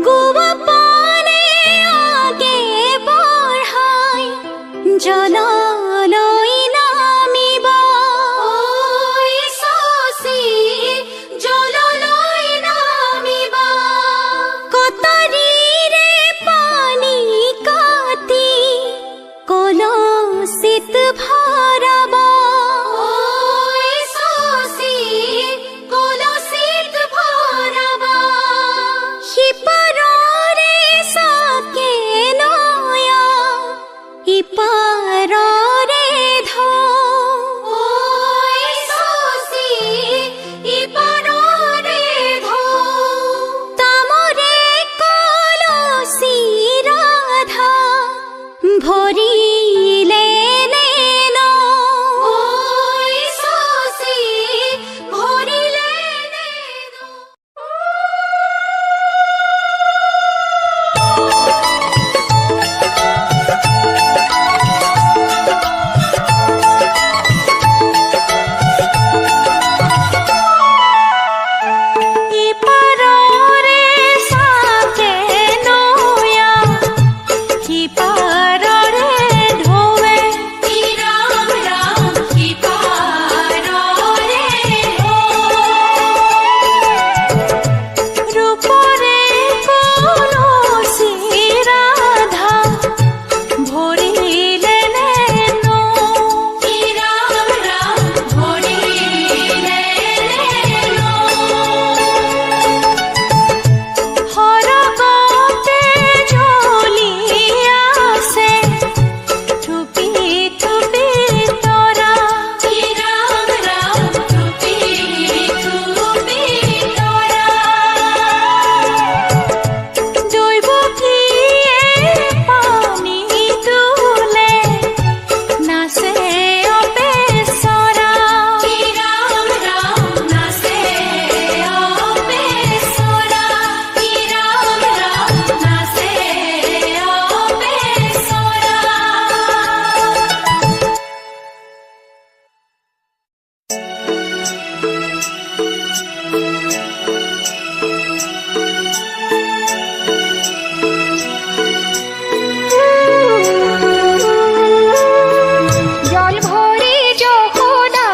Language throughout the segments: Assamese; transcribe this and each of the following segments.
গোৱা পানে আগে বঢ়াই জললৈ নামিব ঐ শশী জললৈ নামিব কটাৰীৰে পানী কাটি কলচিত ভৰাব ঐ শশী কলচিত ভৰাব সিপাৰৰে চাকে নয়া ইপাৰৰে ঢৌ ঐ শশী ইপাৰৰে ঢৌ তামৰে কলচি ৰাধা ভৰিলে নেন ঐ শশী ভৰিলে নেন ইপাৰৰে চাকে নয়া সিপাৰৰে ঢৌৱে ৰাম ৰাম সিপাৰৰে ৰূপৰে কলচি ৰাধা ভৰিলে নেন ৰাম ৰাম ভৰিলে নেন সৰগতে জ্বলি আছে থুপি থুপি তৰা ৰাম ৰাম থুপি থুপি তৰা দৈৱকীয়ে পানী তোলে নাচে অপেচৰা ৰাম ৰাম নাচে অপেচৰা ৰাম ৰাম নাচে অপেচৰা জল ভৰি যশোদা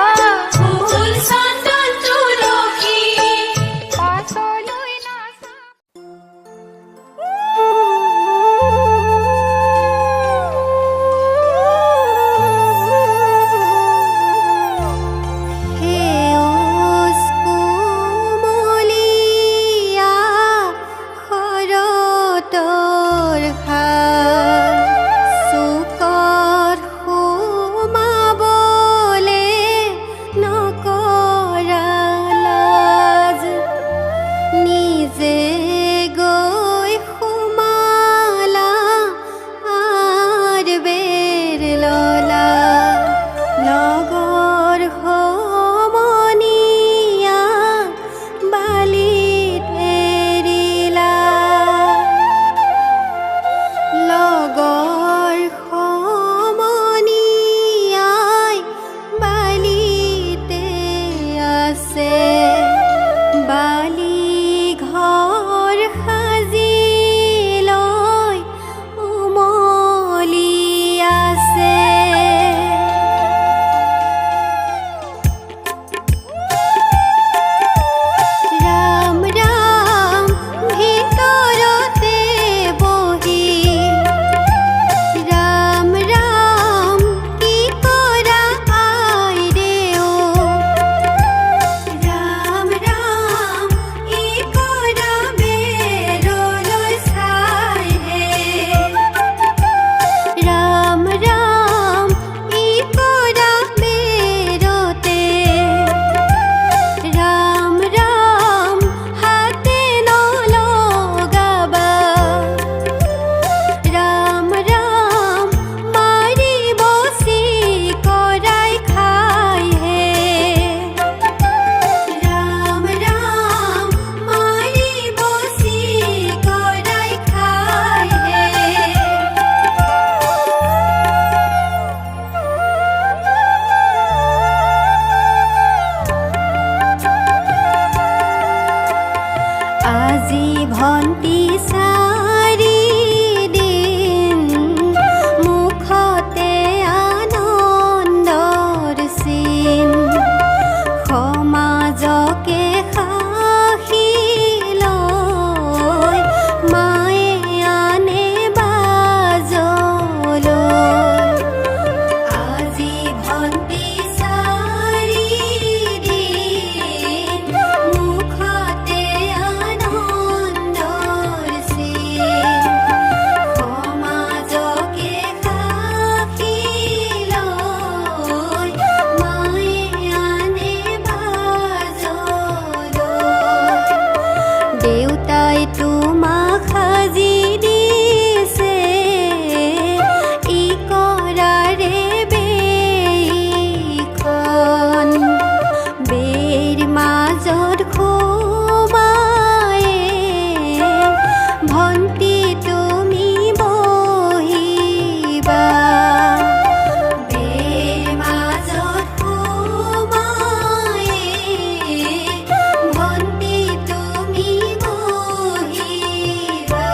ফুল চন্দন তুলসী পাছলৈ নাচা সেউজ কুমলীয়া শৰতৰ ঘাট চুকত সোমাবলে নকৰা লাজ নিজে গৈ সোমালা আৰ বেৰ ললা লগৰ সমনীয়া বালিত এৰিলা লগৰ সমনীয়াই বালিতে আছে বালি ঘৰ আজি ভন্তি চাৰিদিন মুখতে আনন্দৰ চিন সমাজকে সাহি লৈ মায়ে আনে বাজলৈ আজি ভন্তি চাৰিদিন মুখতে আনন্দৰ চিন সমাজকে সাহি লৈ মায়ে আনে বাজলৈ দেউতাই তোমাক সাজি দিছে ইকৰাৰে বেইখন বেইৰ মাজত সোমায়ে ভন্তি তুমি বহিবা বেইৰ মাজত সোমায়ে ভন্তি তুমি বহিবা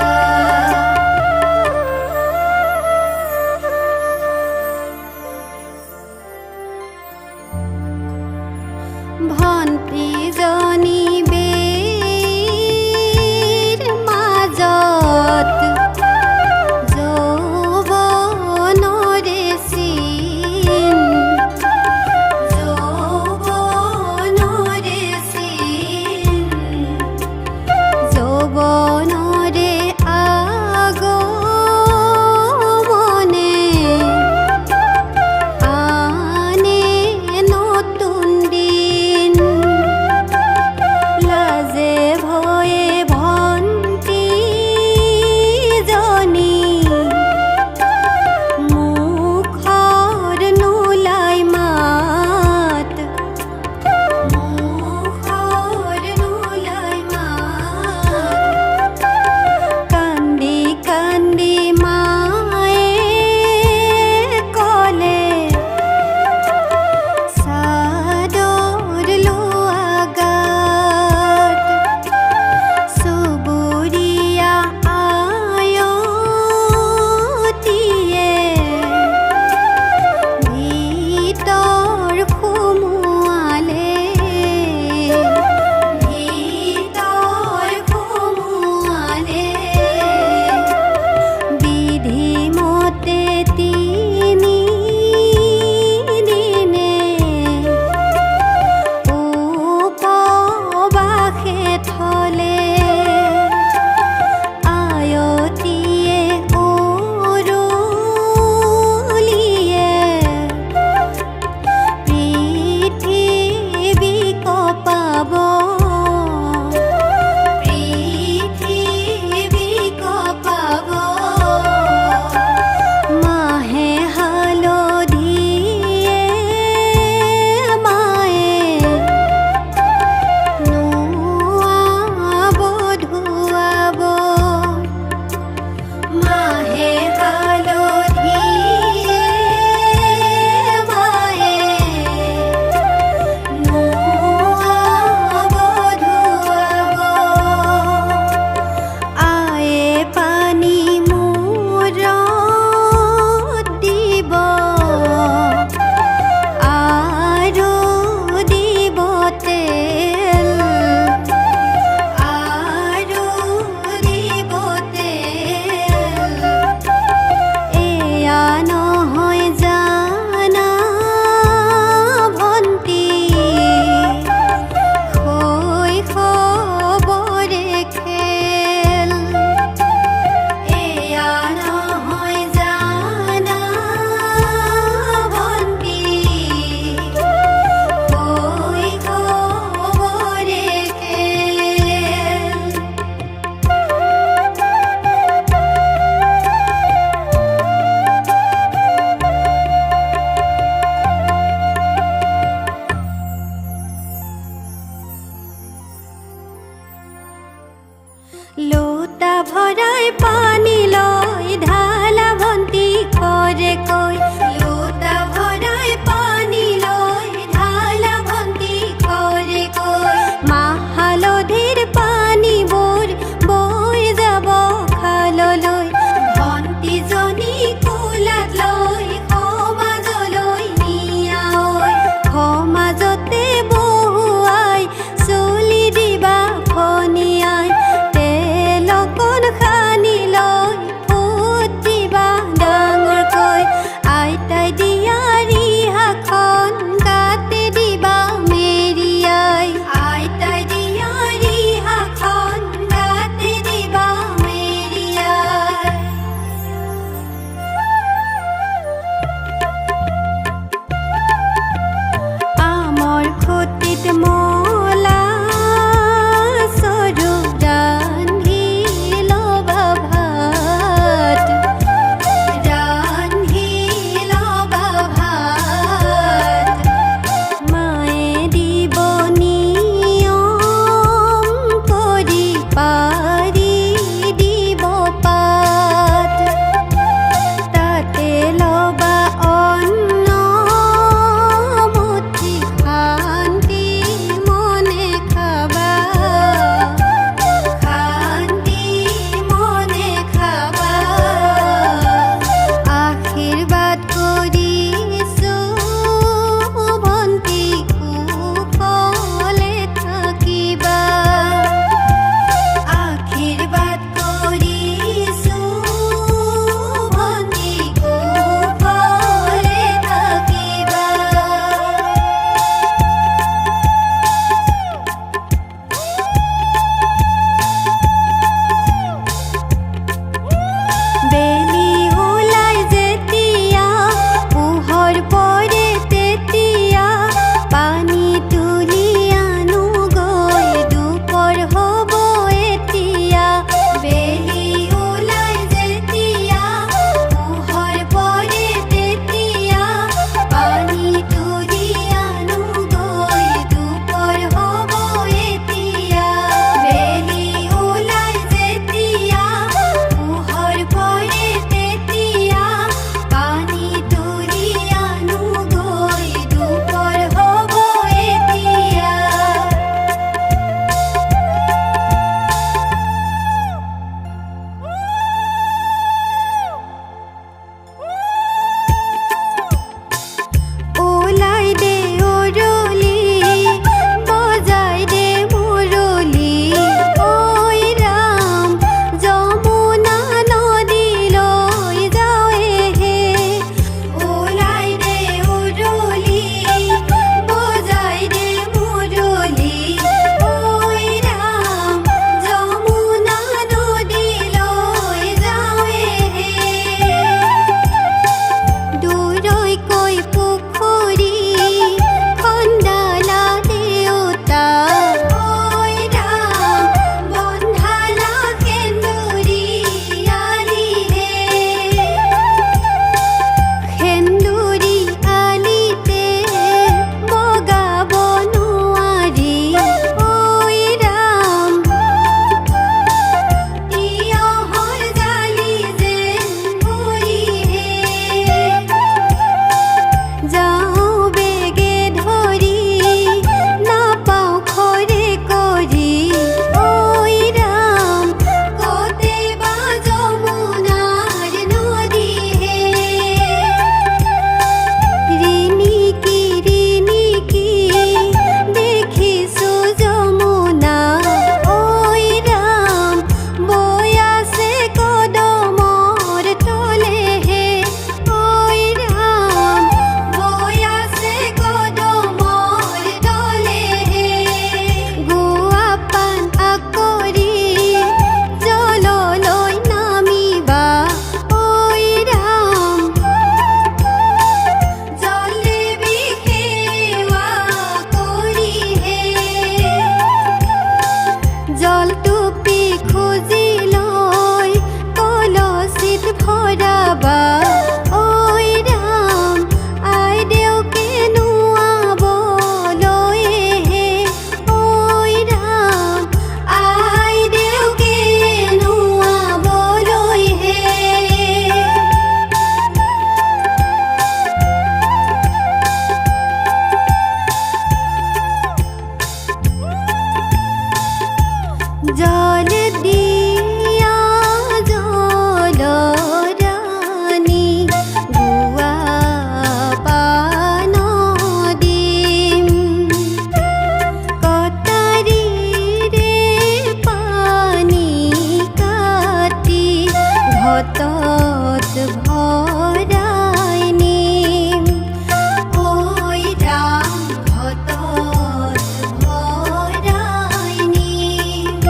ভন্তিজনী বেইৰ মাজত যৌৱনৰে চিন যৌৱনৰে চিন যৌৱনৰে আগমনে আনে নতুন দিন লাজে ভয়ে ভন্তিজনী মুখৰ নোলাই মাত মুখৰ নোলাই মাত কান্দি কান্দি মায়ে ক'লে চাদৰ লোৱা গাত চুবুৰীয়া আয়তীয়ে ভিতৰ সোমোৱালে ভিতৰ সোমোৱালে বিধিমতে তিনি দিনে উপবাসে থলে আয়তীয়ে উৰুলিয়ে পৃথিৱী কঁপাব পৃথিৱী কঁপাব মাহে হালধিয়ে মায়ে নুৱাব ধুৱাব মাহে হালধিয়ে মায়ে নুৱাব ধুৱাব আয়ে পানী মূৰত দিব আৰু দিব তেল আৰু দিব তেল এয়া নহয় জানা ভন্তি শৈশৱৰে খেল এয়া নহয় জানা ভন্তি শৈশৱৰে খেল লোটা ভৰাই পানী লৈ ঢালা ভন্তি কৰে কৈ লোটা ভৰাই পানী লৈ ঢালা ভন্তি কৰে কৈ মাহ হালধিৰ পানী জল দিয়া জল ৰানী গুয়া পান দিম কটাৰি ৰে পানি কাটি ঘটত ভৰাই নিম ওই ৰাম ঘটত ভৰাই নিম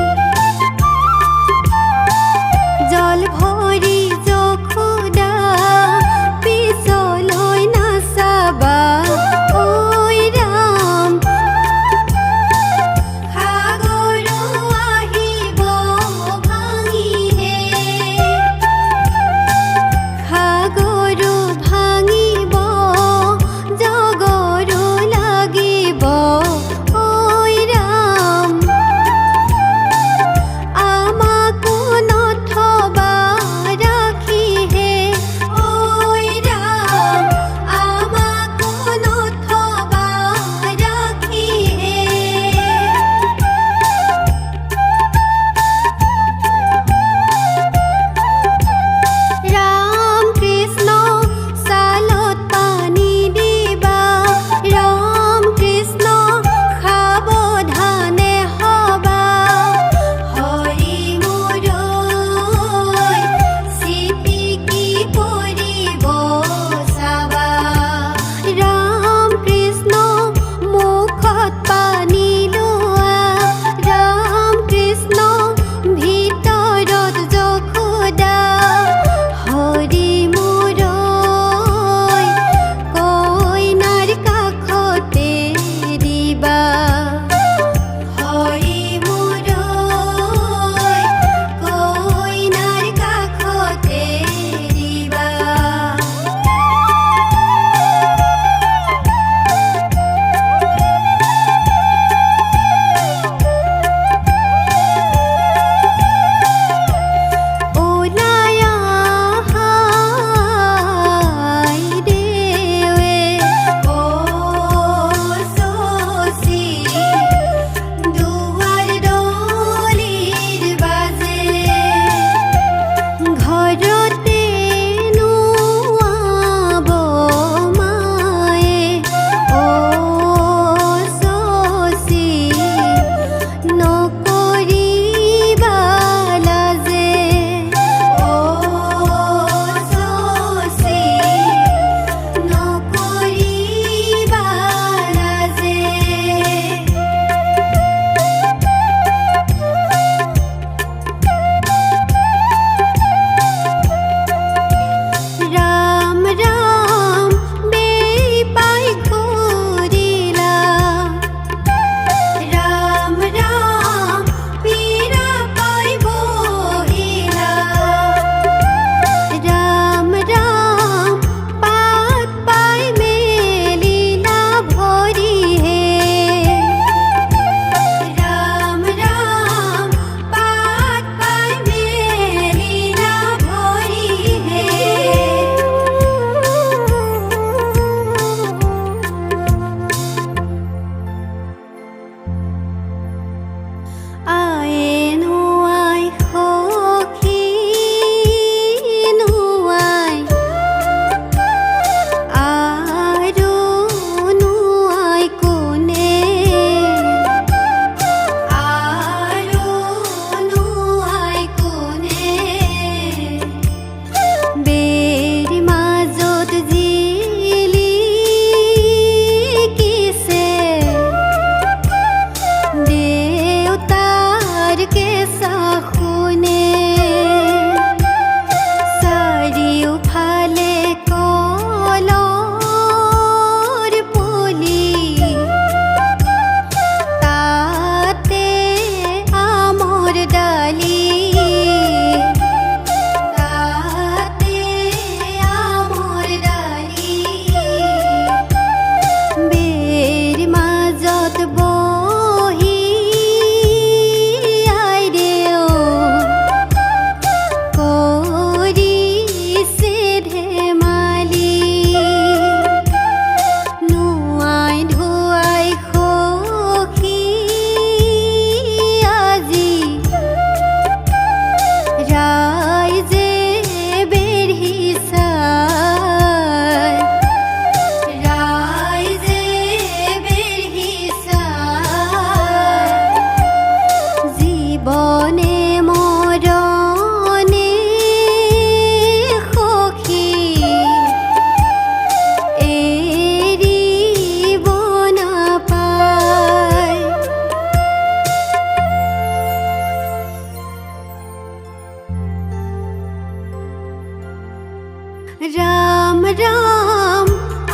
ৰাম ৰাম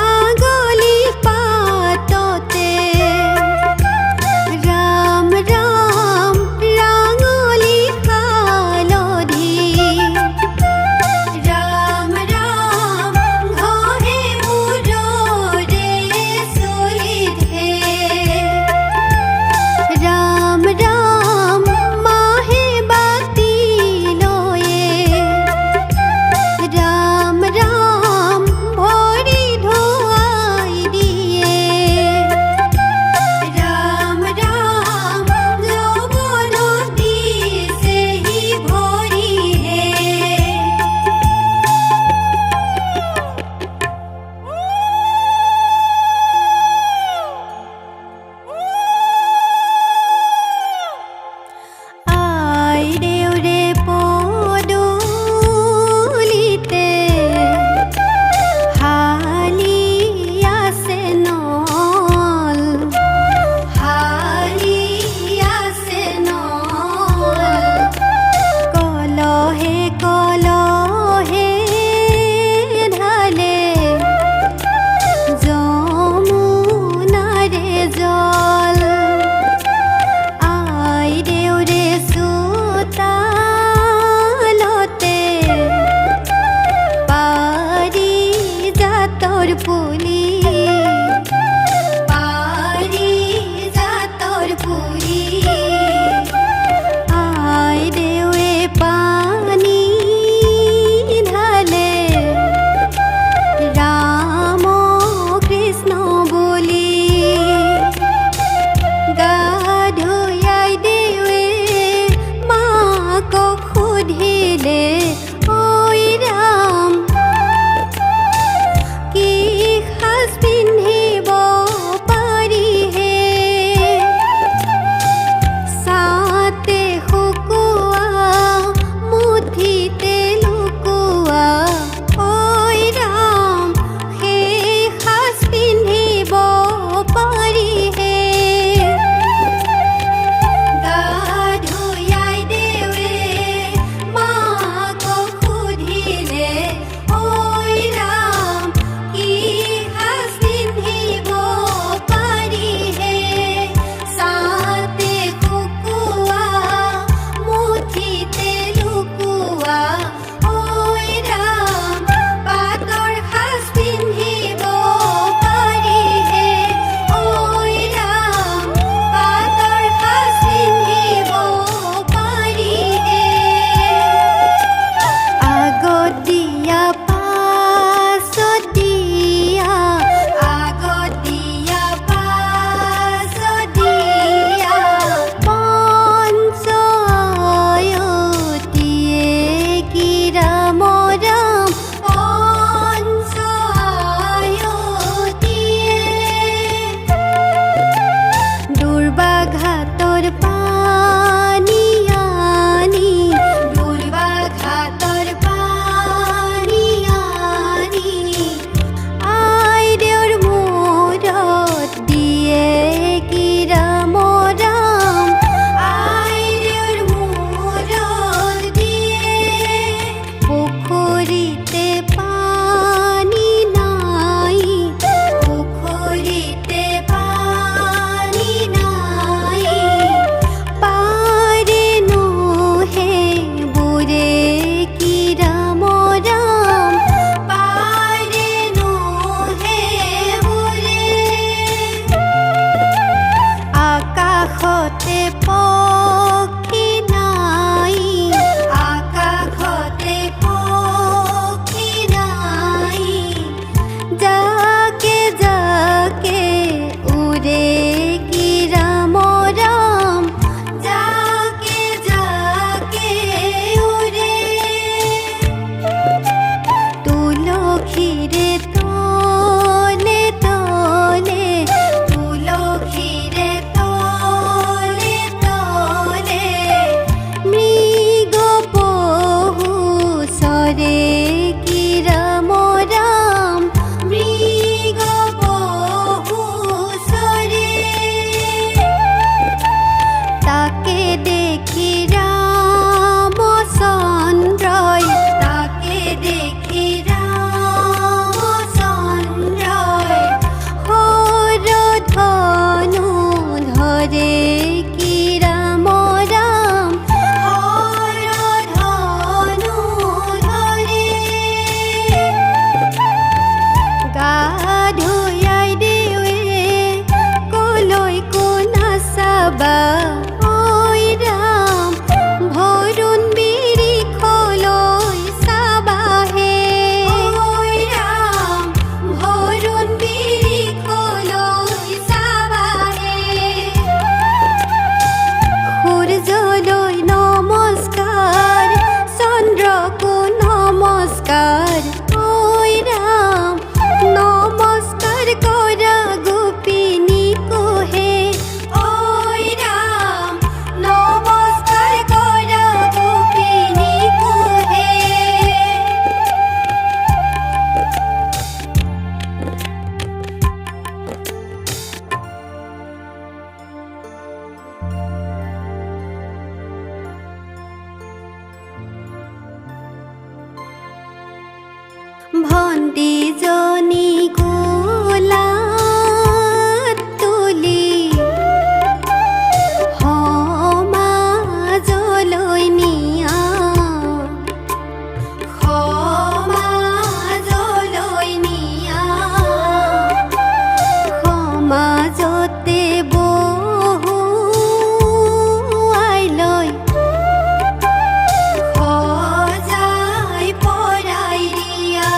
আগলি পাততে ৰাম ৰাম ৰাঙলি হালধি ৰাম ৰাম ঘঁহে মূৰৰে চলিধে ৰাম ৰাম মাহে বাতি লয়ে ৰাম ৰাম ভৰি ধুৱাই দিয়ে ৰাম ৰাম যৌৱনত দিছেহি ভৰিহে আই দেউৰে পদূলিতে হালি আছে নল হালি আছে নল কলহে কলহে ঢালে যমুনাৰে জল আই দেউৰে চোতালতে পাৰিজাতৰ পুলি পাৰিজাতৰ পুলি আই দেউৰে পানী ঢালে ৰাম কৃষ্ণ বুলি গা ধুয়াই দেৱে মাকক সুধিলে ঐ ৰাম কি সাজ পিন্ধিব পাৰিহে ছাতে শুকোৱা মুঠিতে লুকোৱা ঐ ৰাম সেই সাজ পিন্ধিব পাৰিহে গা ধুয়াই দেৱে মাকক দুজনী কোলাত তুলি সমাজলৈ নিয়া সমাজলৈ নিয়া সমাজতে বহুৱাই লৈ সজাই পৰাই দিয়া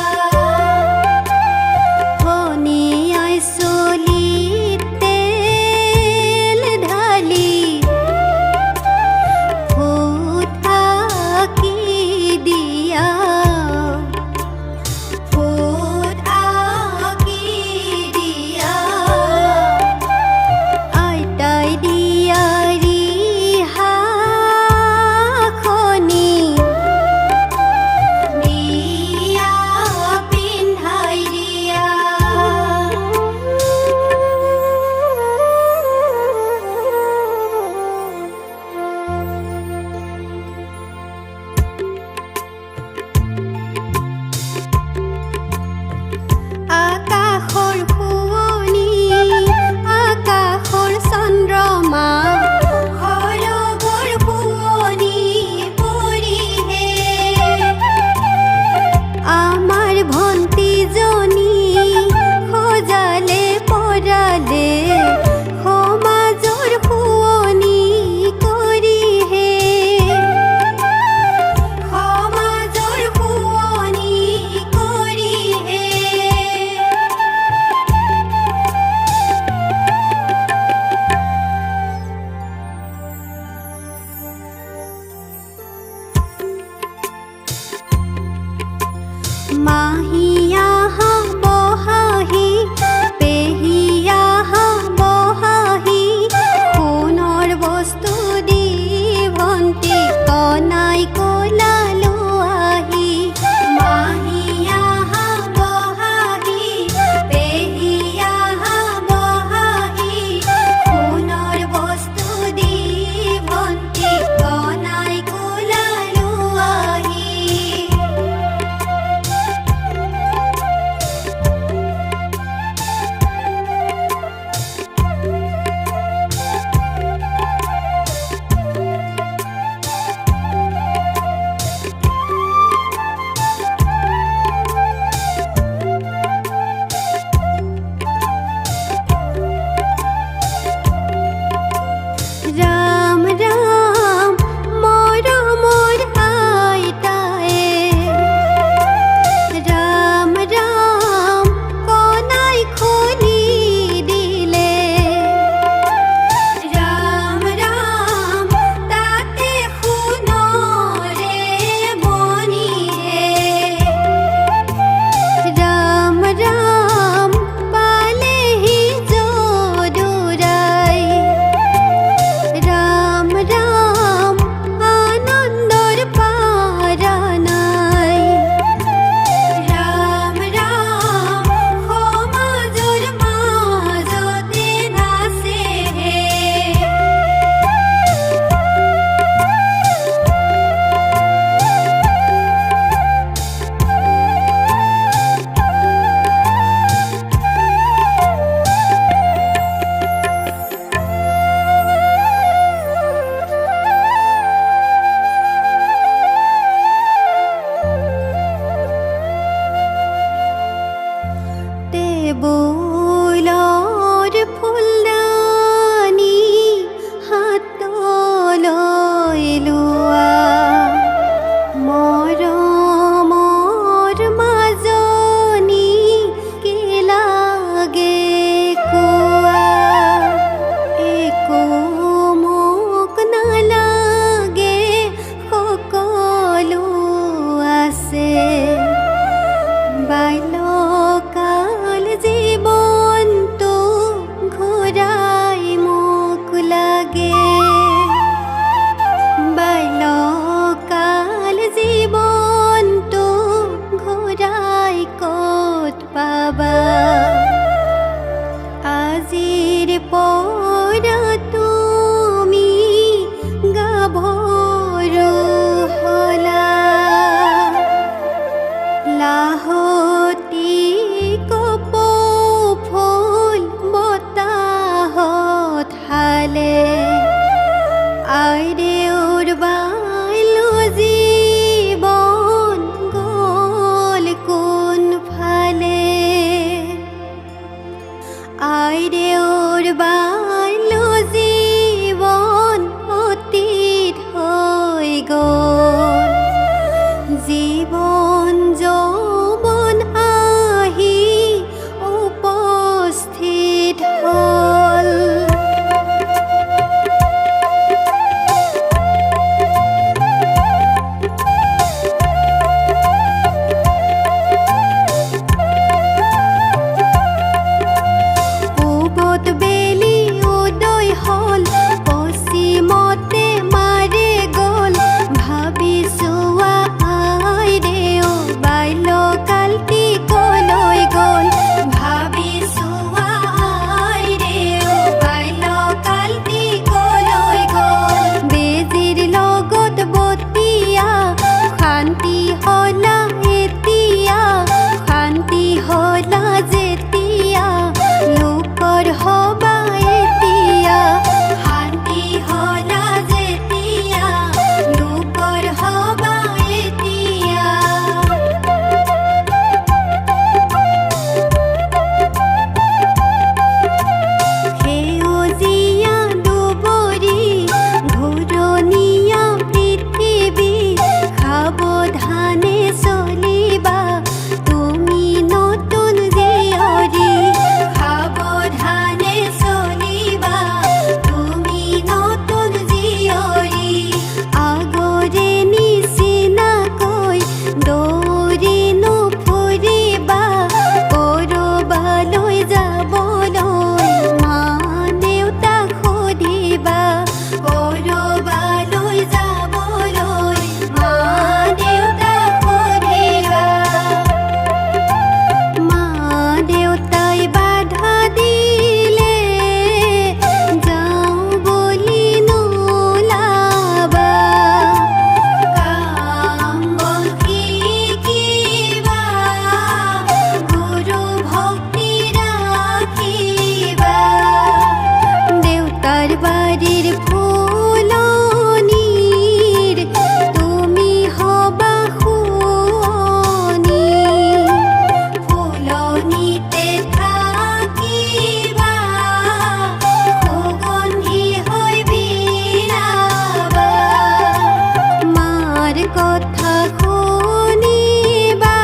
কথা শুনিবা,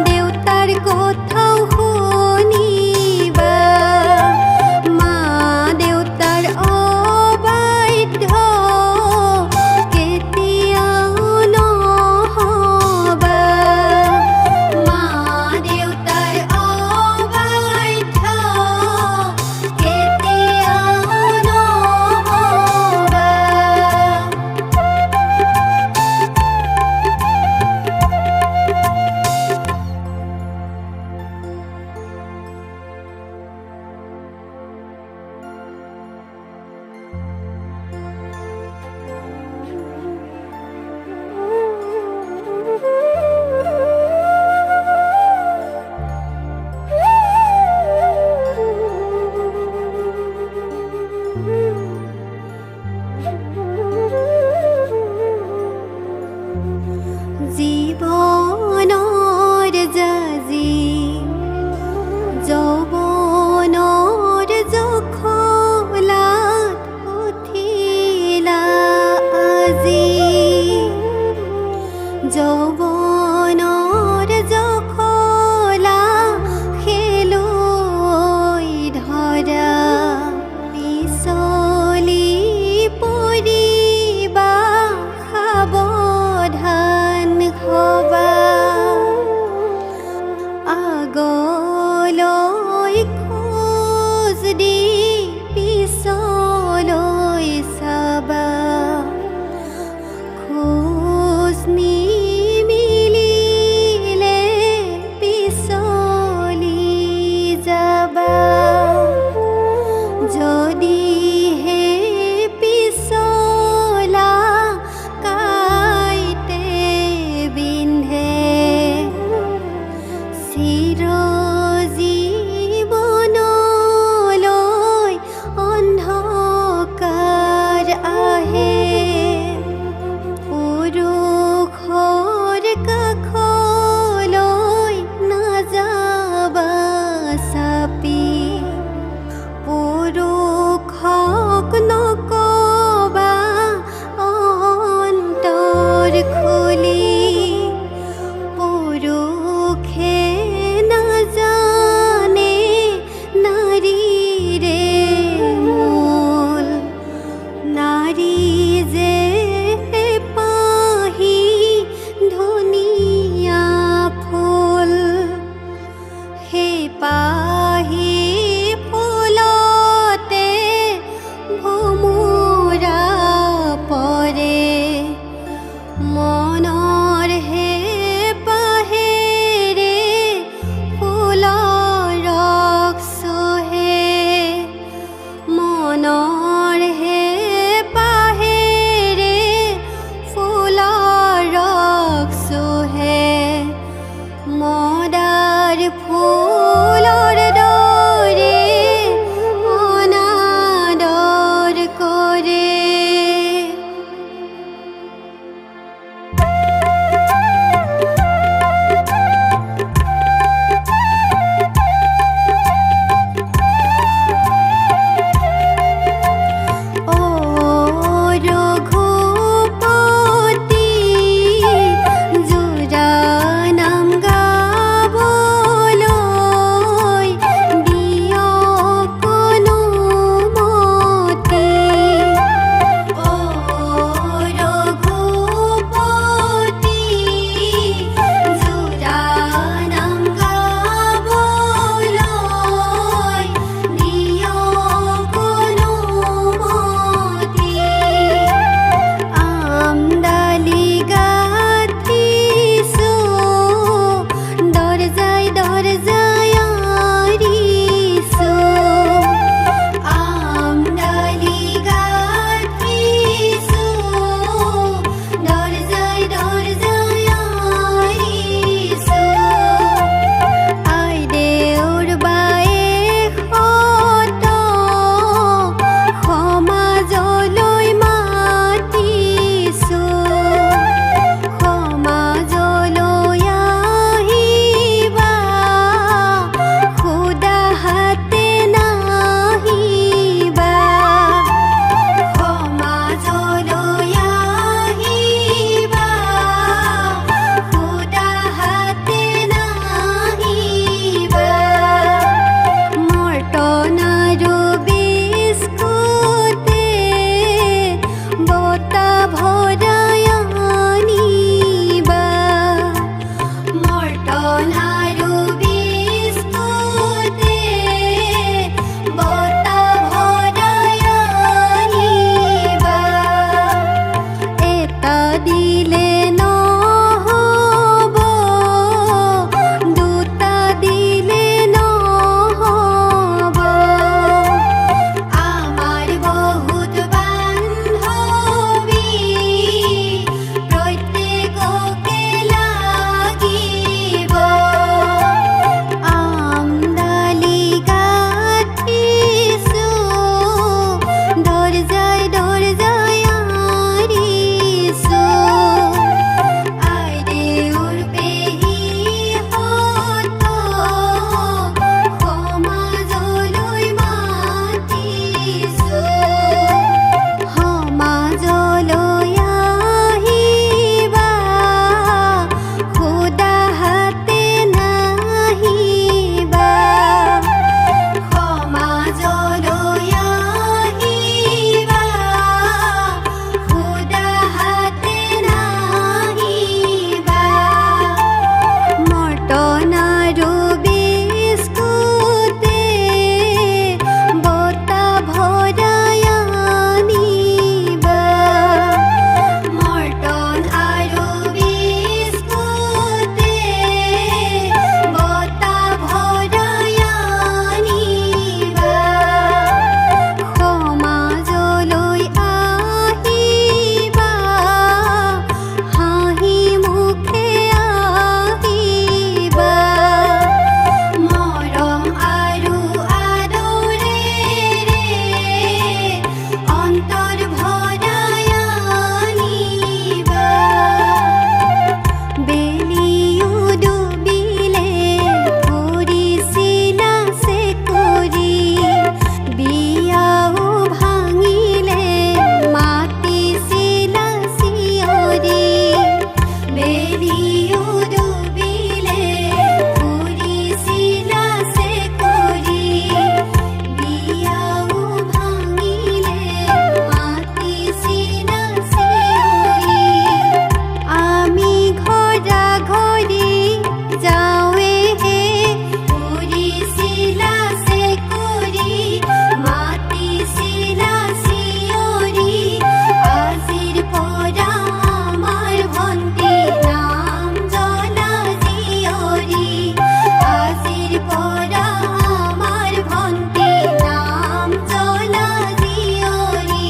দেউতাৰ কথাও শুনিবা। মা দেউতাৰ অবাধ্য কেতিয়াও নহবা। মা দেউতাৰ অবাধ্য কেতিয়াও নহবা। জীৱনৰ জাজি যৌৱনৰ জখলাত উঠিলা আজি। যৌৱনৰ জখলা খেলুৱৈ ধৰা, পিছলি পৰিবা সাৱধান হবা। আগলৈ খোজ দি পিছলৈ চাবা, খোজ নিমি দিলে নহ'ব, দুটা দিলে নহ'ব। আমাৰ বহুত বান্ধৱী, প্ৰত্যেককে লাগিব। আমডালি গাঠিছোঁ, দৰজাই দৰজাই আঁৰিছোঁ। আইদেউৰ পেহীহঁতক সমাজলৈ মাতিছোঁ। সমাজলৈ আহিবা, সুদা হাতে নাহিবা। সমাজলৈ আহিবা, সুদা হাতে নাহিবা। মৰ্টন আৰু বিস্কুটে বঁটা ভৰাই আনিবা। মৰ্টন আৰু বিস্কুটে বঁটা ভৰাই আনিবা। সমাজলৈ আহিবা, হাঁহি মুখে আহিবা। মৰম আৰু আদৰেৰে অন্তৰ ভৰাই আনিবা। বেলিও ডুবিলে ফুৰিছিলা চেকুৰি, বিয়াও ভাঙিলে মাতিছিলা চিঞৰি। বেলিও ডুবিলে ফুৰিছিলা চেকুৰি, বিয়াও ভাঙিলে মাতিছিলা চিঞৰি। আমি ঘৰা ঘৰি যাওঁৱেহে, ফুৰিছিলা চেকুৰি, মাতিছিলা চিঞৰি। আজিৰ পৰা আমাৰ ভণ্টি নাম জ্বলা জীয়ৰী। আজিৰ পৰা আমাৰ ভণ্টি নাম জ্বলা জীয়ৰী।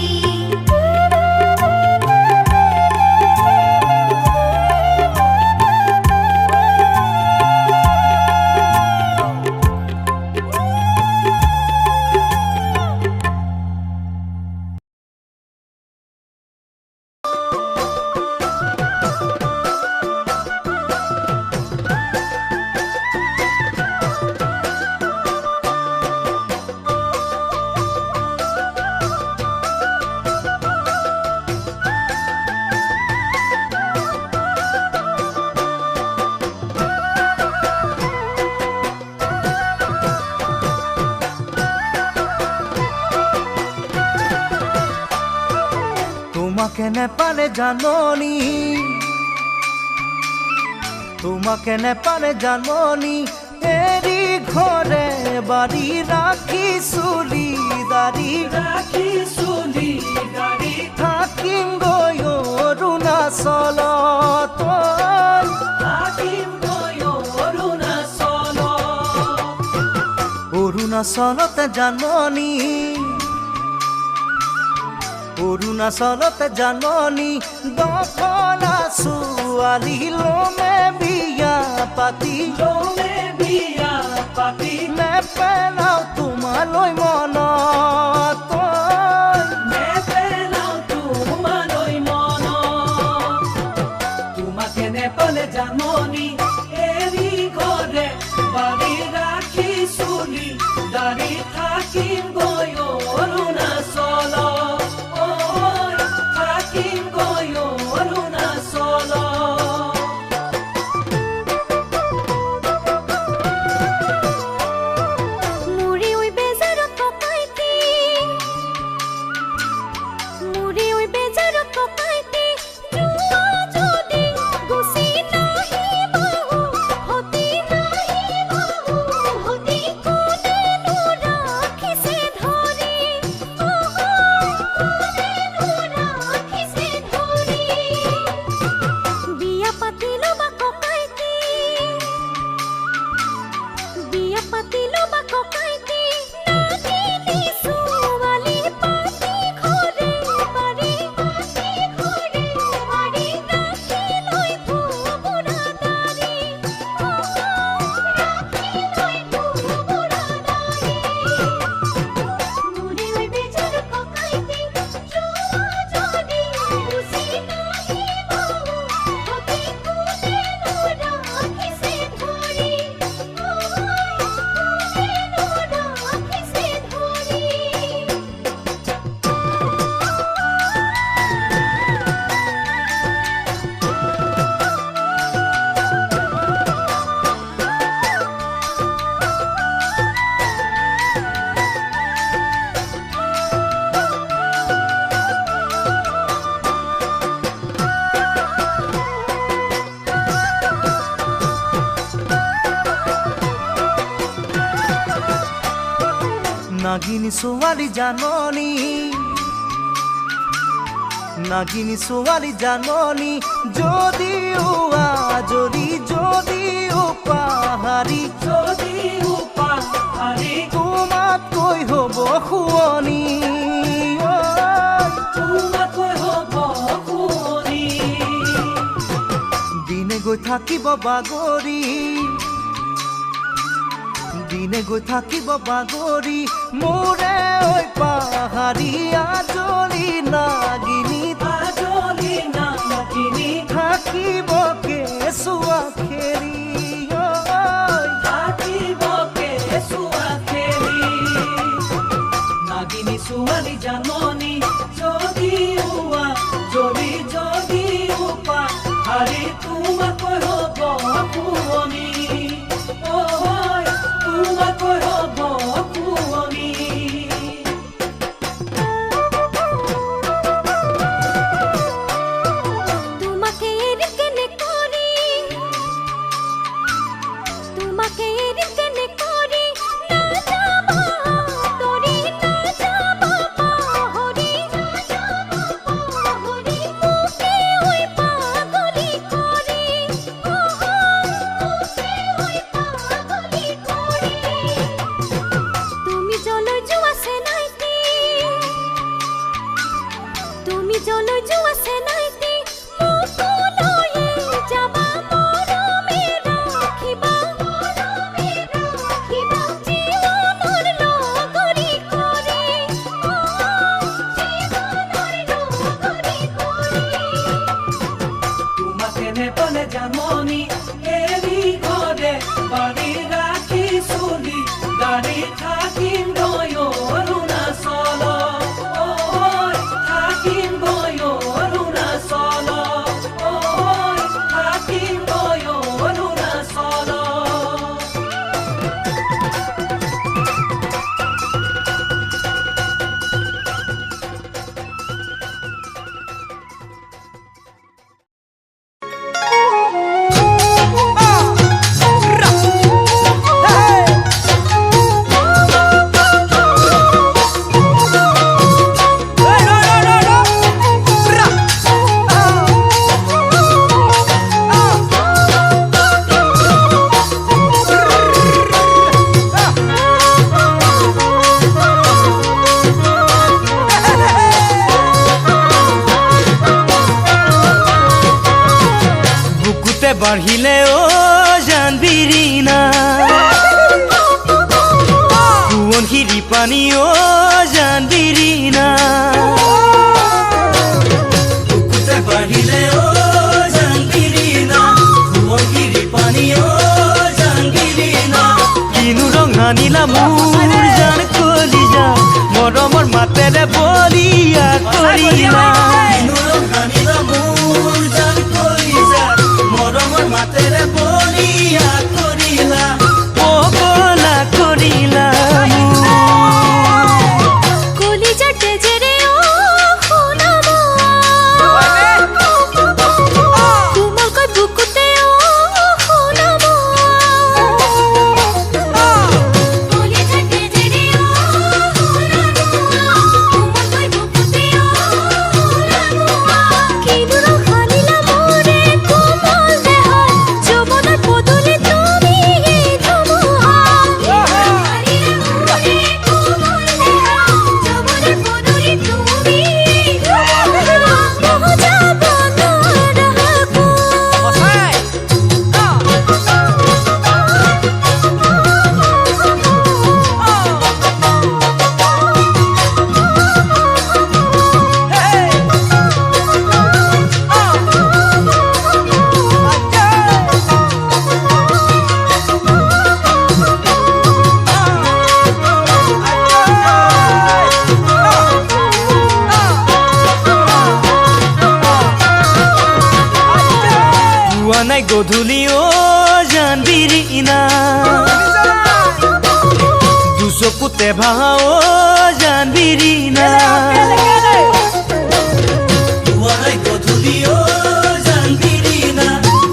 তোমাকে নেপালে জাননি, তোমাকে নেপালে জাননি, এৰি ঘৰে বাৰী ৰাখি চুলি দাৰি থাকিম গৈ অৰুণাচলত। অৰুণাচলতে জাননি, অৰুণাচলতে জাননি, দফলা ছোৱালী লমে বিয়া পাতি। নেপেলাও তোমালৈ মনত, তোমাকে নেপালে জাননি, এৰি ঘৰে বাৰী ৰাখি চুলি দাৰি থাকিম গৈ অৰুণাচলত। থাকিম গৈ অৰুণাচলত। মুৰি ওই বেজাৰত পকাইতি, মুৰি ওই বেজাৰত পকাইতি, যোৱা যদি গুচি নাহিবা। নাগিনী ছোৱালী জাননী নাগিনী ছোৱালী জাননী যদিও আজৰি যদিও পাহাৰী তোমাতকৈ হ'ব শুৱনি দিনে গৈ থাকিব বাগৰি দিনে গৈ থাকিব বাগৰি মোৰে ঐ পাহাৰী আজলি নাগিনী থাকিব কেঁচুৱা খেৰি নাগিনী ছোৱালী জাননী যদিও যদি যদিও পাহাৰী তোমাকৈ হ'ব শুৱনি তোমাকৈ হ'ব শুৱনি তোমাকে এৰি কেনে কৰি তোমাকে এৰি কেনে কৰি নাযাব তৰি নাযাব পাহৰি মোকে ঐ পাগলি কৰি পাগলি কৰি তুমি জলৈ যোৱা আছে নাইতি তুমি জলৈ যোৱা আছে নাইতি মোকলৈয়ে যাবা মৰমে ৰাখিবা জীৱনৰ লগৰী কৰি তোমাকে নেপালে জাননী এৰি ঘৰে বাৰী ৰাখি চলি গাড়ী থাকিম গৈ অৰুণাচল থাকিম গৈ অৰুণাচল থাকিম গৈ অৰুণাচল বুকুতে বাঢ়িলে ও জানবিৰিনা সোৱণশিৰি পানী ও জানবিৰিনা বুকুতে বাঢ়িলে ও জানবিৰিনা সোৱণশিৰি পানী ও জানবিৰিনা কিনো ৰং আনিলা মোৰ জান কলিজা মৰমৰ মাতেৰে বলিয়া কৰিলা কিনো ৰং আনিলা মোৰ জান কলিজা মৰমৰ মাতেৰে বলিয়া কৰিলা পগলা কৰিলা কলিজাৰ তেজেৰে শুনাব কোমলকৈ বুকুতে শুনাব কলিজাৰ তেজেৰে শুনাব কোমলকৈ বুকুতে শুনাব কিনো ৰং সানিলা মোৰে কোমল দেহত যৌৱনৰ পদূলি তুমি ধুমুহা যৌৱনৰ পদূলি তুমি যাব পোৱা নাই গধূলি ও জানবিৰিনা দুচকুতে ভাহা ও জানবিৰিনা পোৱা নাই গধূলি ও জানবিৰিনা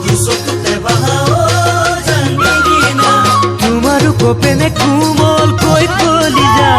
দুচকুতে ভাহা ও জানবিৰিনা তোমাৰো কোপেনে কোমল কৈ কলিজা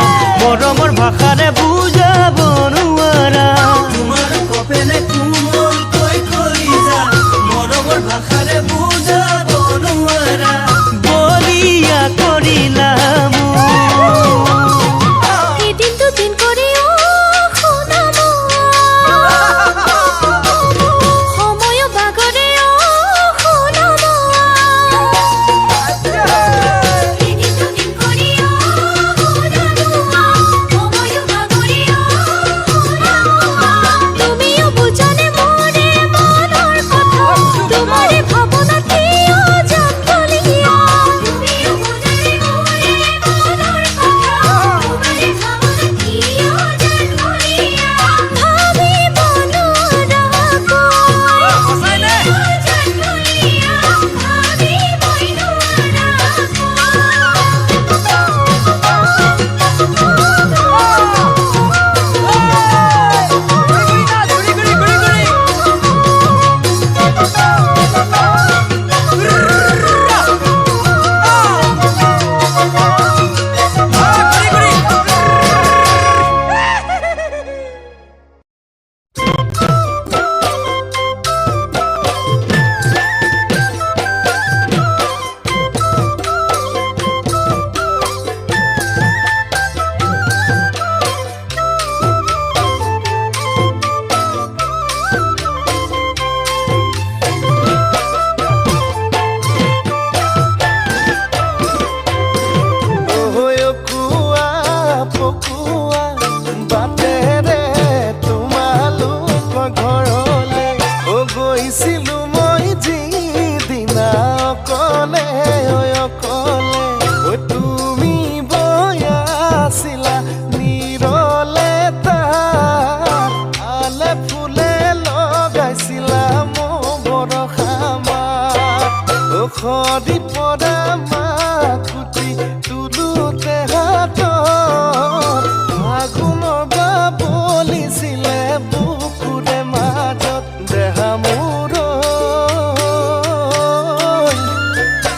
সৰি পৰা মাকুটি তুলোতে হাতত ফাগুনৰ বা বলিছিলে বুকুৰে মাজত দেহা মোৰ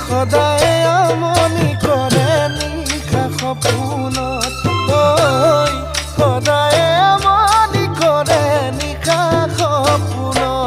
সদায় আমনি কৰে নিশা সপোনত সদায় আমনি কৰে নিশা সপোনত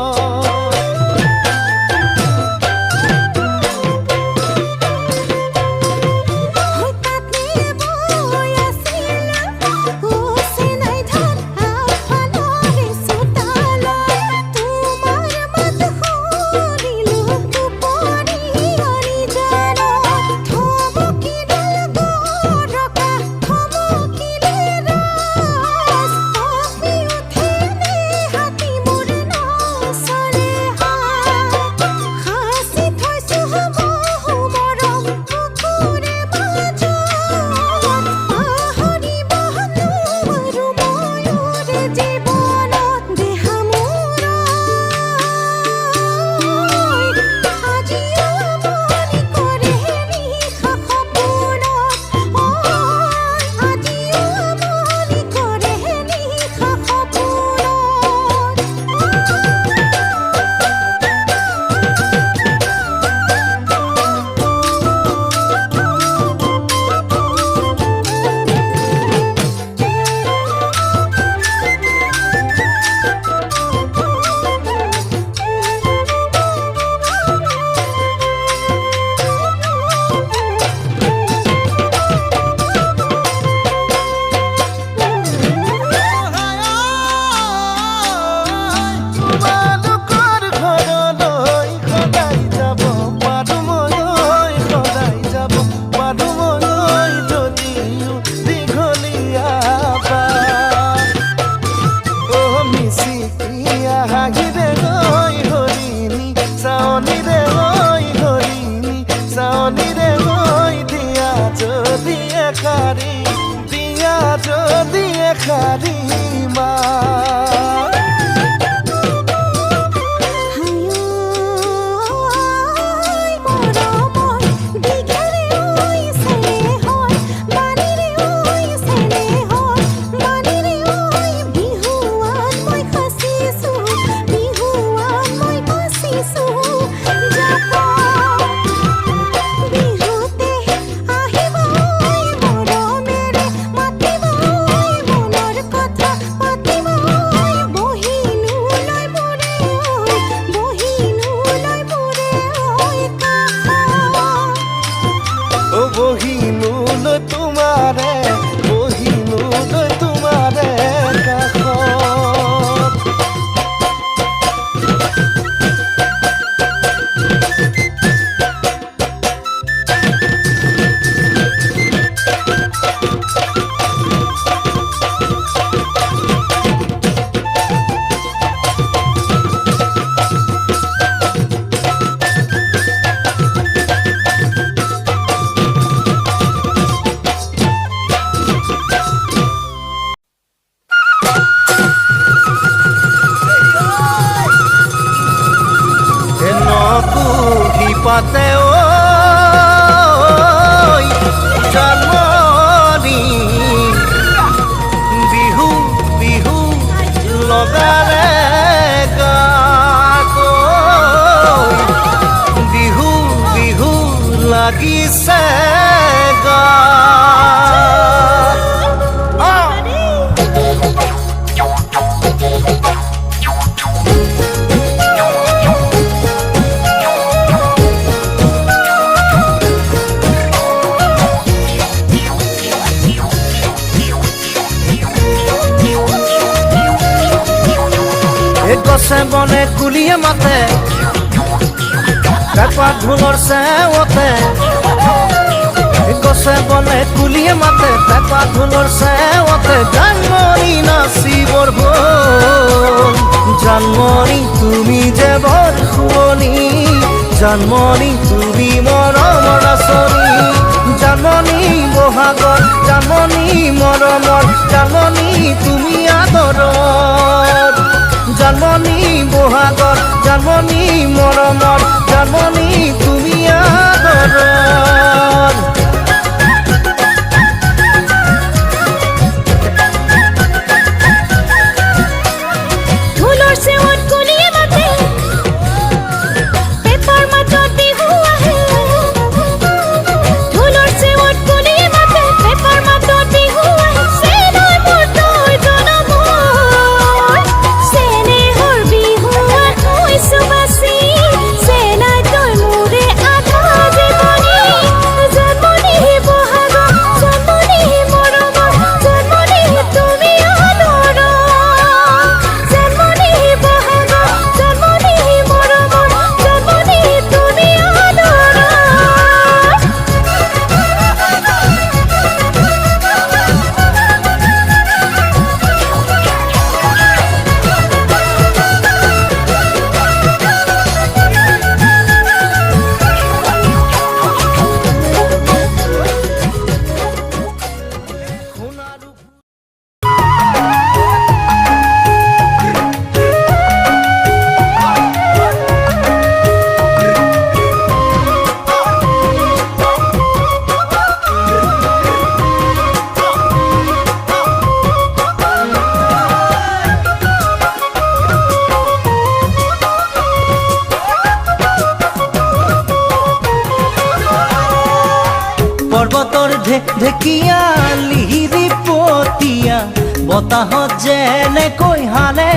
পাতে জানমনি বিহু বিহু লগালে গাত বিহু বিহু লাগিছে গছে বনে কুলিয়ে মাতে পেপা ঢোলৰ চেৱতে গছে বনে কুলিয়ে মাতে পেপা ঢোলৰ চেৱতে জানমনি নাচিবৰ হ'ল জানমনি তুমি যে বৰ শুৱনি জানমনি তুমি মৰমৰ আচনি জানমনি বহাগৰ জানমনি মৰমৰ জানমনি তুমি আদৰৰ জানমনি বহাগৰ জানমনি মৰমৰ জানমনি তুমি ঢেকীয়া লিহিৰি পতীয়া বতাহত যেনেকৈ হালে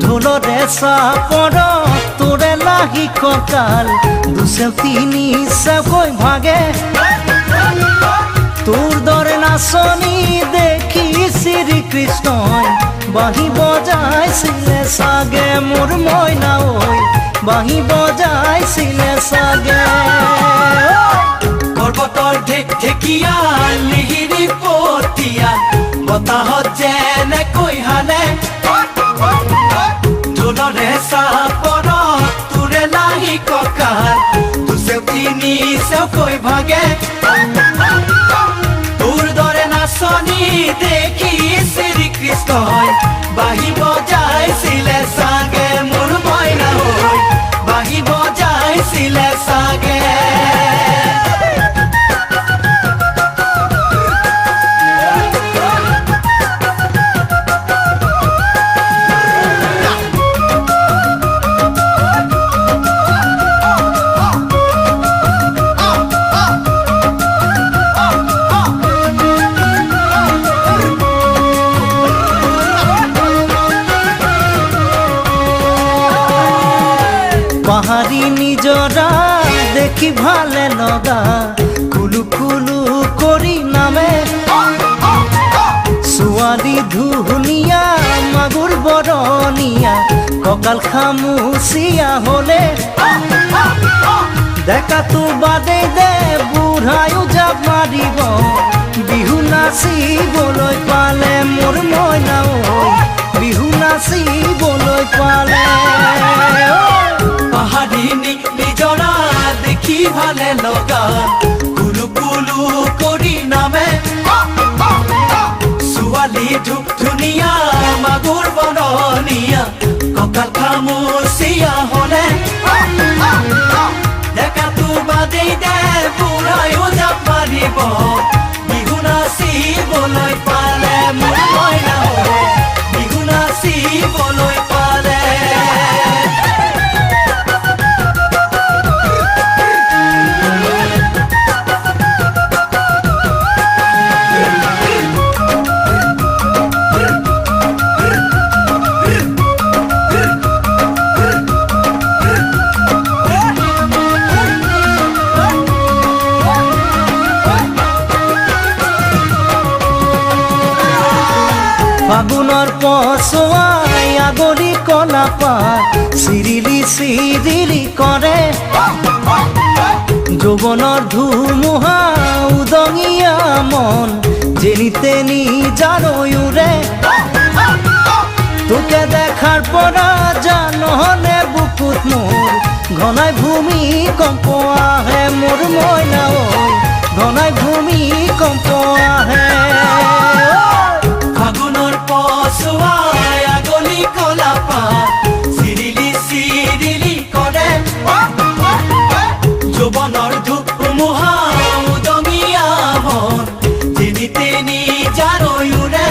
ঢোলৰে চাপৰ তোৰে লাগি কঁকাল দুচেও তিনি চেওকৈ ভাগে তোৰ দৰে নাচনি দেখি শ্ৰীকৃষ্ণই বাঁহী বজাইছিলে চাগে মোৰ মইনা ঐ বাঁহী বজাইছিলে চাগে পৰ্বতৰ ঢেকীয়া লিহিৰি পতীয়া বতাহত যেনেকৈ হালে ঢোলৰে চাপৰ তোৰে লাগি কঁকাল দুচেও তিনি চেওকৈ ভাগে তোৰ দৰে নাচনি দেখি শ্ৰীকৃষ্ণই বাঁহী বজাইছিলে চাগে মোৰ মইনা ঐ বাঁহী বজাইছিলে চাগে পাহাড়ি নিজৰা দেখি ভালে লগা কুলু কুলু কৰি নামে ছোৱালী ধুনীয়া মাগুৰ বৰণীয়া কঁকাল খামুচিয়া হলে ডেকাটো বাদেই দে বুঢ়ায়ো জাপ মাৰিব বিহু নাচিবলৈ পালে মোৰ মইনা ঐ বিহু নাচিবলৈ পালে পাহাড়ি নিজৰা দেখি ভালে লগা কুলু কুলু কৰি নামে ছোৱালী ধুনীয়া মাগুৰ বৰণীয়া কঁকাল খামুচিয়া হলে ডেকাটো বাদেই দে বুঢ়ায়ো জাপ মাৰিব বিহু নাচিবলৈ পালে মোৰ মইনা ঐ বিহু নাচিবলৈ পালে ফাগুনৰ পছুৱাই আগৰি কলা পাত চিৰিলি চিৰিলি কৰে যৌৱনৰ ধুমুহা উদঙিয়া মন যেনি তেনি জানৈৰে তোকে দেখাৰ পৰা জানহনে বুকুত মোৰ ঘনাই ভূমিকম্প আহে মোৰ মইনা ঐ ঘনাই ভূমিকম্প আহে ফাগুনৰ পছুৱাই আগলি কলা পাত চিৰিলি চিৰিলি কৰে যৌৱনৰ ধুমুহা উদঙিয়া মন যেনি তেনি জানৈৰে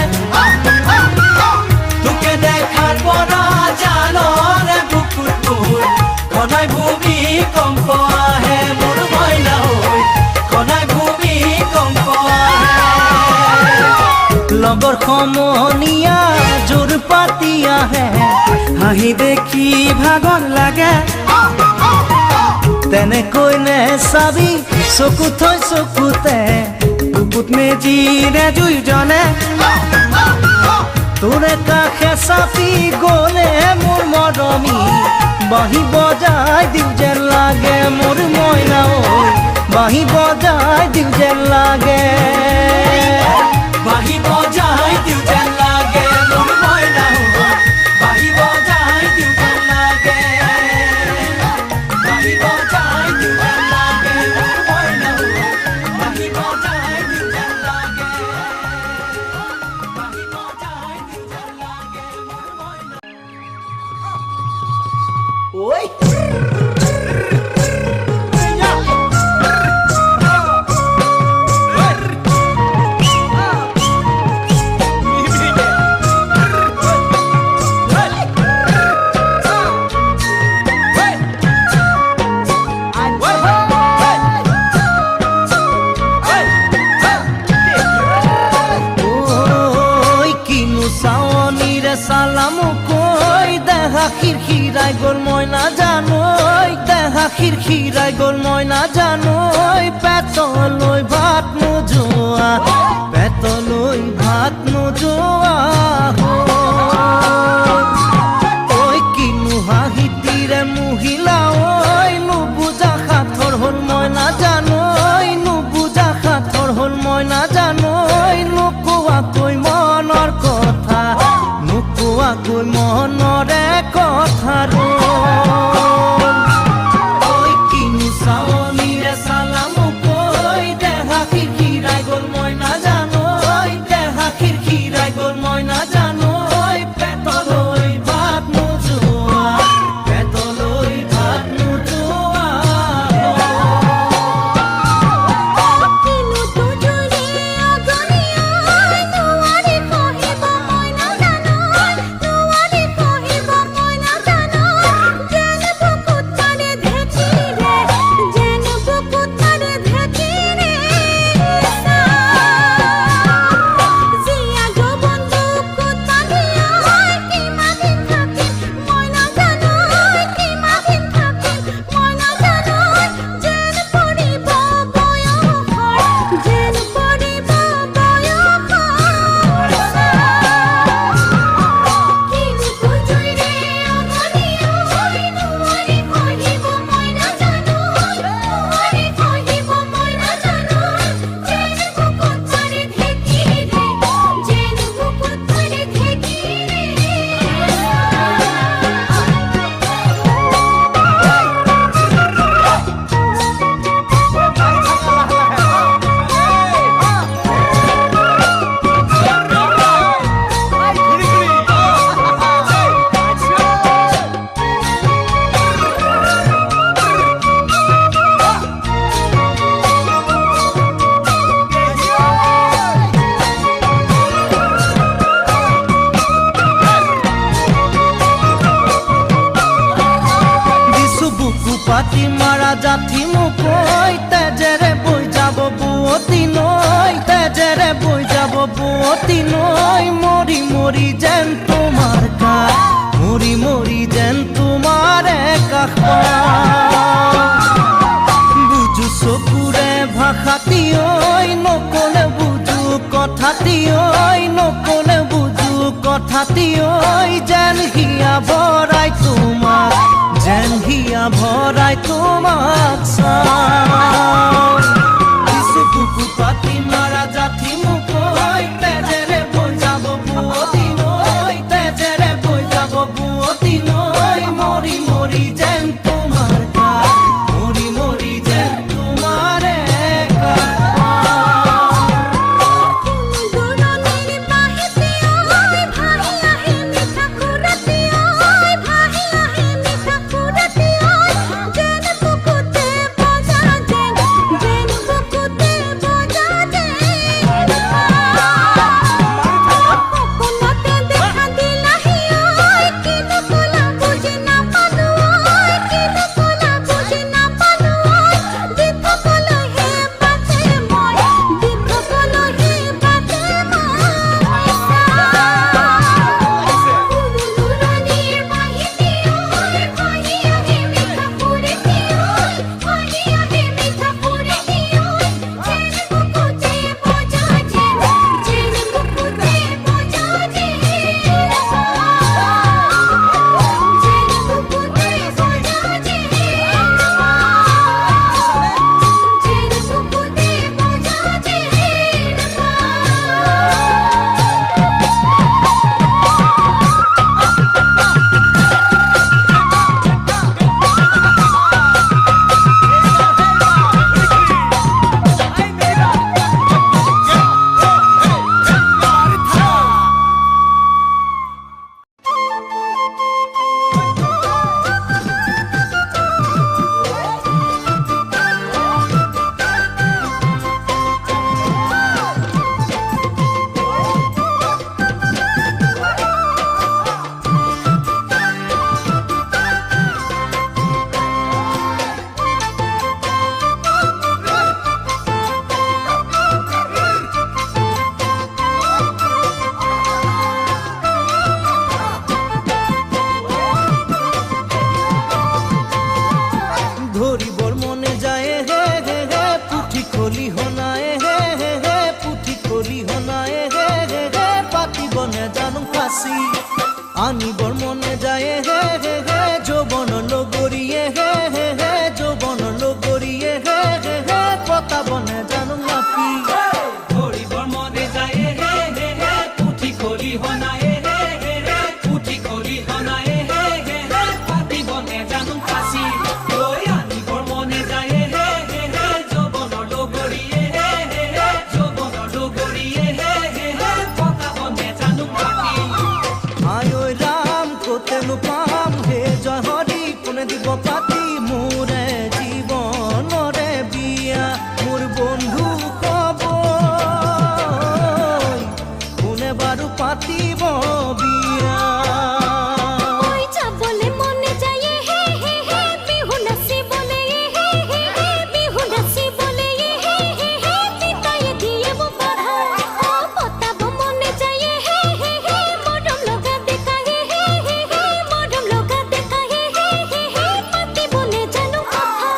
তোকে দেখাৰ পৰা জানৰে বুকুত মোৰ ঘনাই ভূমিকম্প আহে মোৰ মইনা ঐ ঘনাই ভূমিকম্প আহে লগৰ সমনীয়া জোৰ পাতি আহে হাঁহি দেখি ভাগৰ লাগে তেনেকৈ নে চাবি চকু থৈ চকুতে বুকুত মেজিৰে জুই জ্বলে তোৰে কাষে চাপি গ'লে মোৰ মৰমী বাঁহী বজাই দিওঁ যেন লাগে মোৰ মইনা ঐ বাঁহী বজাই দিওঁ যেন লাগে বাঁহী বজাই দিওঁ যেন লাগে মোৰ মইনা ঐ বাঁহী বজাই দিওঁ যেন লাগে বাঁহী বজাই দিওঁ যেন লাগে মোৰ মইনা ঐ বাঁহী বজাই দিওঁ যেন লাগে বাঁহী বজাই দিওঁ যেন লাগে মোৰ মইনা ঐ খিরখিরাই গোল ময়না জানোই দেহা খিরখিরাই গোল ময়না জানোই পেতলই ভাত নোজোয়া পেতলই ভাত নোজোয়া ওই কিনু হাহিতিরে মহিলা ওই নুবুজা খাথর হল ময়না জানোই নুবুজা খাথর হল ময়না জানোই নুকুয়া কই মনৰ কথা নুকুয়া কই মনৰে কথা ৰো ওই কিনু চাৱনীৰে চালাম কৈ দেহা খিৰখিৰাই গ'ল ময়না জানোই দেহা খিৰখিৰাই গ'ল ময়না জানোই পেটলৈ ভাত নোজোৱা পেটলৈ ভাত নোজোৱা কিনো তুজুৰে অগনিয়াই নোৱাৰি কহিব মই নাজানোই নোৱাৰি কহিব মই নাজানোই যেন বুকুত মাৰে ঢেঁকীৰে যেন বুকুত মাৰে ঢেঁকীৰে জিয়া যৌৱন বুকুত বান্ধিয়াই কিমাদিন থাকিম মই নাজানোই কিমাদিন থাকিম মই নাজানোই যেন পৰিব বয়সৰ যেন পৰিব বয়সৰ কিনো তুজুৰে অগনিয়াই নোৱাৰি কহিব মই নাজানোই নোৱাৰি কহিব মই নাজানোই যেন বুকুত মাৰে ঢেঁকীৰে যেন বুকুত মাৰে দিছো বুকু পাতি মাৰা জাঠি মুকৈ তেজেৰে বৈ যাব বুৱতী নৈ তেজেৰে বৈ যাব বুৱতী নৈ মৰি মৰি যেন তোমাৰ কাষ মৰি মৰি যেন তোমাৰে কাষ বুজু চকুৰে ভাষাতি ঐ নকলে বুজু কথাতি ঐ নকলে বুজু কথাতি ঐ যেন হিয়া ভৰাই তোমাক যেন হিয়া ভৰাই তোমাক চাওঁ কিছু বুকু পাতি মাৰা জাঠি মুকৈ তেজেৰে বৈ যাব বুৱতী নৈ তেজেৰে বৈ যাব বুৱতী নৈ মৰি মৰি যেন তোমাৰ কাষ মৰি মৰি যেন তোমাৰে কাষ দুৰণিৰ মাহিতিয়ৈ ভাহি আহি মিঠা খুৰাতিয়ৈ ভাহি আহি মিঠা খুৰাতিয়ৈ যেন বুকুতে বজা যেন বুকুতে বজা সপোনতে দেখা দিলাহিয়ৈ কিনো ক'লা বুজি নাপালোঁঐ কিনো ক'লা বুজি কোনে দিব পাতি মোৰে জীৱনৰে বিয়া মোৰ বন্ধু কব কোনে বাৰু পাতিব বিয়া ওই যাবলে মনে যায় হে হে হে বিহু নাচিবলে হে হে হে বিহু নাচিবলে হে হে হে পিতায়ে দিয়ে বাধা ও পতাব মনে যায় হে হে হে মৰম লগা দেখা হে হে হে মৰম লগা দেখা হে হে হে পাতিবলে জানো কথা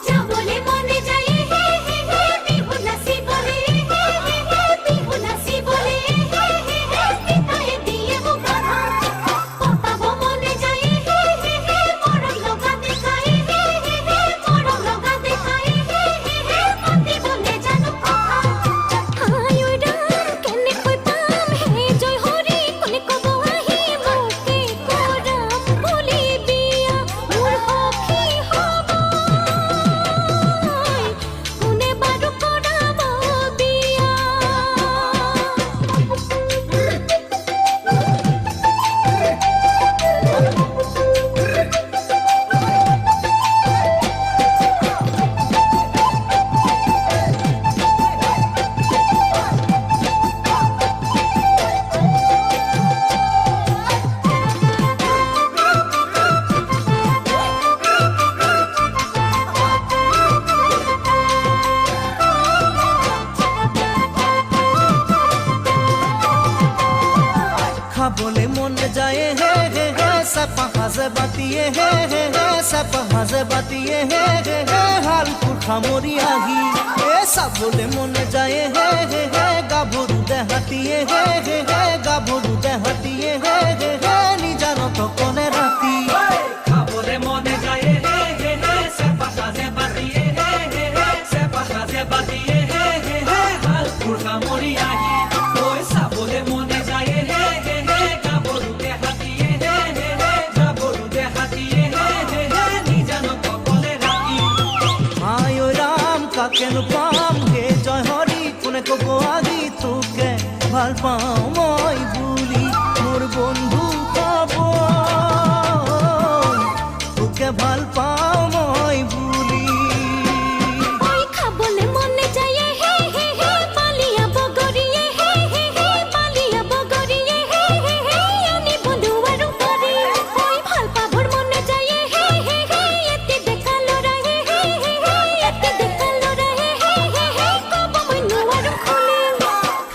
যাবলে মনে যায় হে হে হে বিহু নাচিবলে হে হে হে বিহু নাচিবলে হে হে হে পিতায়ে দিয়ে বাধা পতাব মনে যায় হে হে হে মৰম লগা দেখা হে হে হে মৰম লগা দেখা হে হে হে পাতিবলে জানো কথা হাই ঐ ৰাম কেনেকৈ পাম হে জয় হৰি কোনে কব আহি মোকে কৰাম বুলি বিয়া মোৰ সখী হ'ব কোনে বাৰু কৰাব বিয়া খাবলে মন যায় হে হে হে চাপা হাজে বাতিয়ে হে হে হে চাপা হাজে বাতিয়ে হে হে হে হালপুৰ সামৰি আহি এ চাবলে মন যায় হে হে হে গাভৰু দেহাতিয়ে হে হে হে গাভৰু দেহাতিয়ে হে হে হে নিজানত কনে ৰাতি খাবলে মনে যায় হে হে হে চেপা সাজে বাতিয়ে হে হে হে চেপা সাজে বাতিয়ে হে হে হে হালপুৰ সামৰি আহি ঐ চাবলে মনে যায় হে হে হে গাভৰুতে হাতিয়ে হে হে হে গাভৰুতে হাতিয়ে হে হে হে নিজানত কলে ৰাতি আই ঐ ৰাম কাকেনো পাম হে জয় হৰি কোনে কব আজি তোকে ভাল পাওঁ মই বুলি মোৰ বন্ধু কব তোকে ভাল পাওঁ মই বুলি ওই খাবলে মনে যায় হে হে হে পালিয়া বগৰিয়ে হে হে হে পালিয়া বগৰিয়ে হে হে হে আনি বন্ধু আৰু কৰি ওই ভাল পাবৰ মনে যায় হে হে হে এতি দেখা লৰা হে হে হে এতি দেখা লৰা হে হে হে কব মই নোৱাৰো খুলি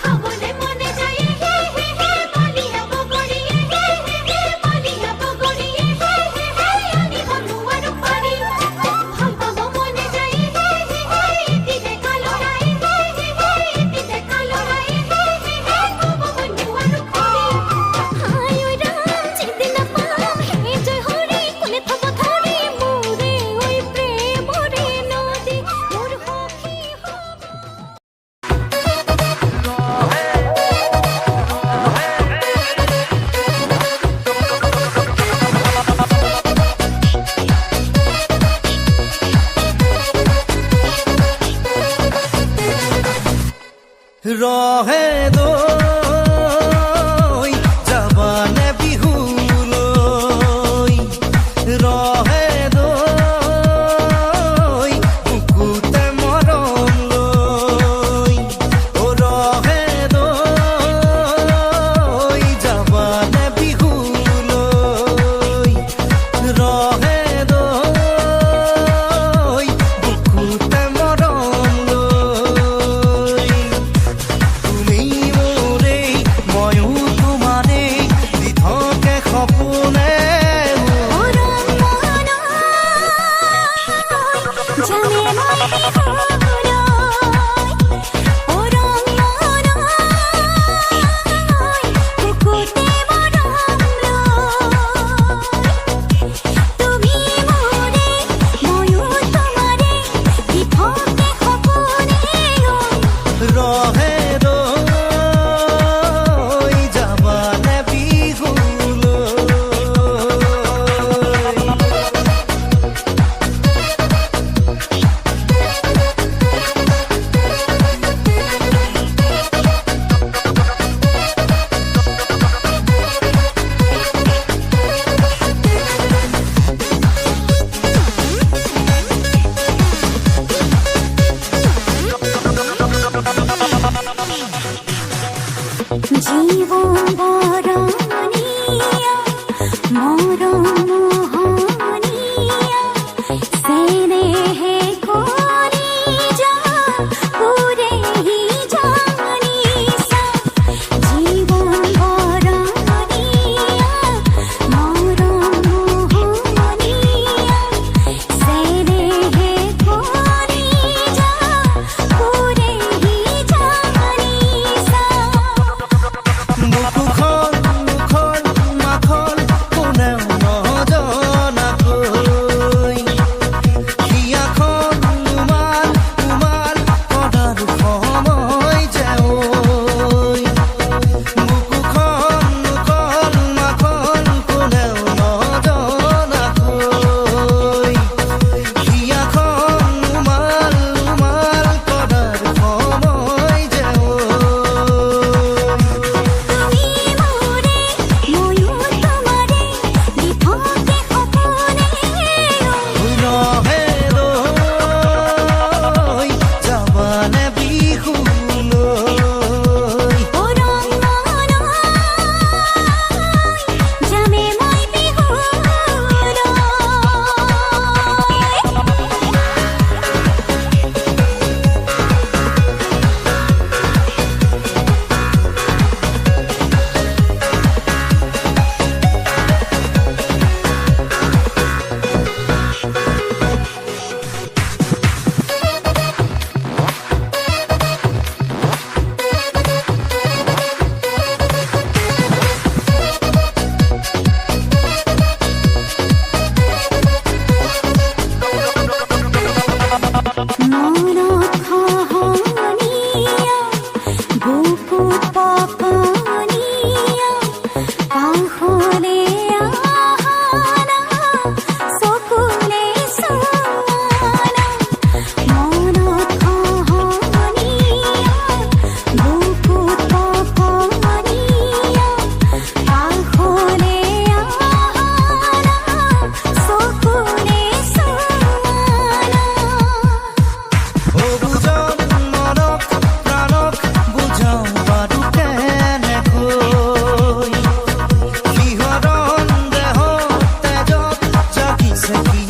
খাবলে মনে যায় হে হে হে পালিয়া বগৰিয়ে হে হে হে পালিয়া বগৰিয়ে হে হে হে আনি বন্ধু আৰু কৰি ভাল পাব মনে যায় হে হে হে এতি দেখা লৰা হে হে হে এতি দেখা লৰা হে হে হে কব মই নোৱাৰো খুলি হাই ঐ ৰাম যিদিনা পাম হে জয় হৰি কোনে থব ধৰি মোৰে ঐ প্ৰেমৰে নদী মোৰ সখী হ'ব ৰহে দৈ যাবানে বিহুলৈ ৰহে দৈ বুকুতে মৰম লৈ অ ৰহে দৈ যাবানে বিহুলৈ ৰহে দৈ বুকুতে মৰম লৈ তুমি মোৰে ময়ো তোমাৰে দি থাকে সপোনে জানে মই বিহুলৈ বুকুতে মৰম লৈ তুমি মোৰে ময়ো তোমাৰে দি থাকে সপোনে ৰহে দৈ যাবানে বিহুলৈ আছে কি